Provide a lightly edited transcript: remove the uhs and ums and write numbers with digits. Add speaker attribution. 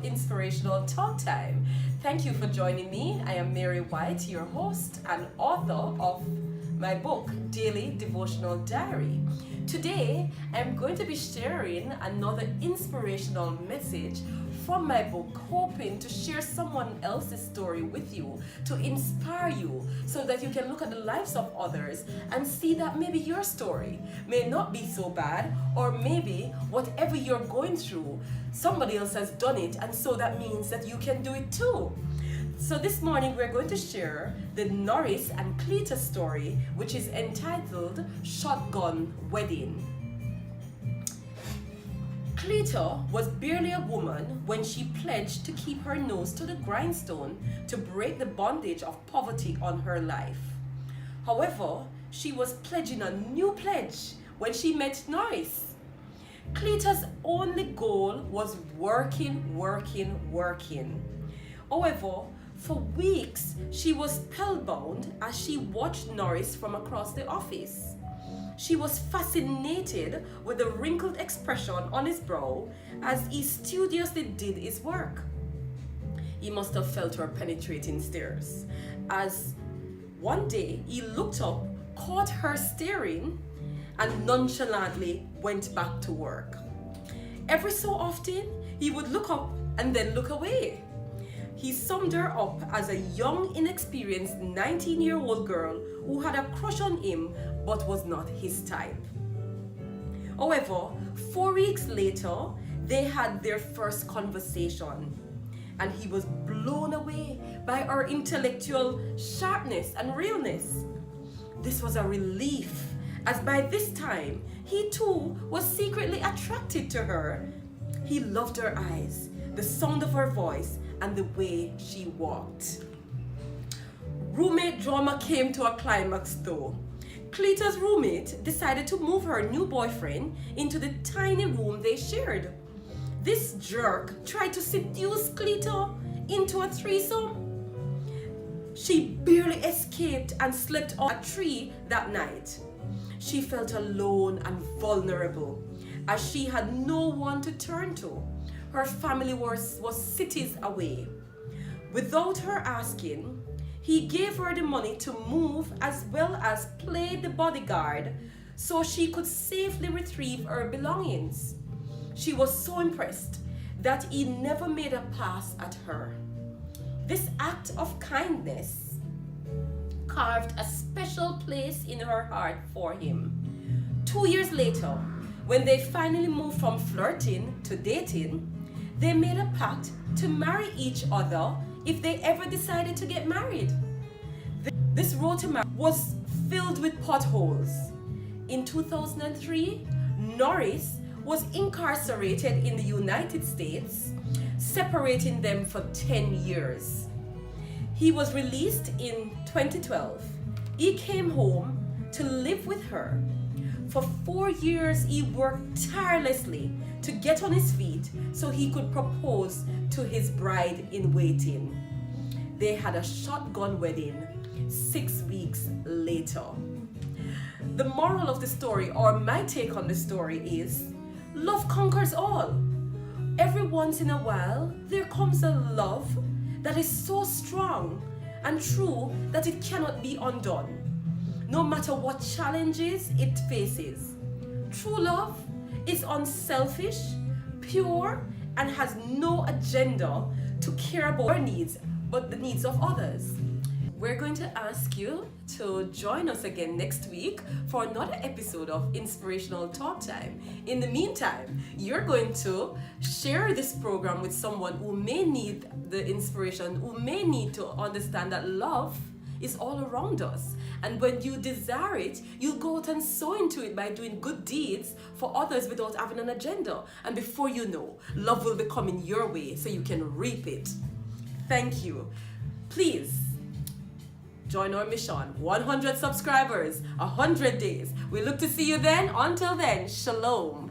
Speaker 1: of Inspirational Talk Time. Thank you for joining me. I am Mary White, your host and author of my book, Daily Devotional Diary. Today, I'm going to be sharing another inspirational message from my book, hoping to share someone else's story with you, to inspire you, so that you can look at the lives of others and see that maybe your story may not be so bad, or maybe whatever you're going through, somebody else has done it, and so that means that you can do it too. So this morning we're going to share the Norris and Cleta story, which is entitled Shotgun Wedding. Cleta was barely a woman when she pledged to keep her nose to the grindstone to break the bondage of poverty on her life. However, she was pledging a new pledge when she met Norris. Cleta's only goal was working. However, for weeks, she was spellbound as she watched Norris from across the office. She was fascinated with the wrinkled expression on his brow as he studiously did his work. He must have felt her penetrating stares, as one day he looked up, caught her staring, and nonchalantly went back to work. Every so often, he would look up and then look away. He summed her up as a young, inexperienced 19-year-old girl who had a crush on him but was not his type. However, 4 weeks later, they had their first conversation, and he was blown away by her intellectual sharpness and realness. This was a relief, as by this time, he too was secretly attracted to her. He loved her eyes, the sound of her voice, and the way she walked. Roommate drama came to a climax though. Cleta's roommate decided to move her new boyfriend into the tiny room they shared. This jerk tried to seduce Cleta into a threesome. She barely escaped and slept on a tree that night. She felt alone and vulnerable as she had no one to turn to. Her family was cities away. Without her asking, he gave her the money to move as well as play the bodyguard so she could safely retrieve her belongings. She was so impressed that he never made a pass at her. This act of kindness carved a special place in her heart for him. 2 years later, when they finally moved from flirting to dating, they made a pact to marry each other if they ever decided to get married. This road to marriage was filled with potholes. In 2003, Norris was incarcerated in the United States, separating them for 10 years. He was released in 2012. He came home to live with her. For 4 years, he worked tirelessly to get on his feet so he could propose to his bride in waiting. They had a shotgun wedding 6 weeks later. The moral of the story, or my take on the story, is love conquers all. Every once in a while, there comes a love that is so strong and true that it cannot be undone, no matter what challenges it faces. True love is unselfish, pure, and has no agenda to care about our needs, but the needs of others. We're going to ask you to join us again next week for another episode of Inspirational Talk Time. In the meantime, you're going to share this program with someone who may need the inspiration, who may need to understand that love is all around us. And when you desire it, you'll go out and sow into it by doing good deeds for others without having an agenda. And before you know, love will be coming your way so you can reap it. Thank you. Please join our mission. 100 subscribers, 100 days. We look to see you then. Until then, shalom.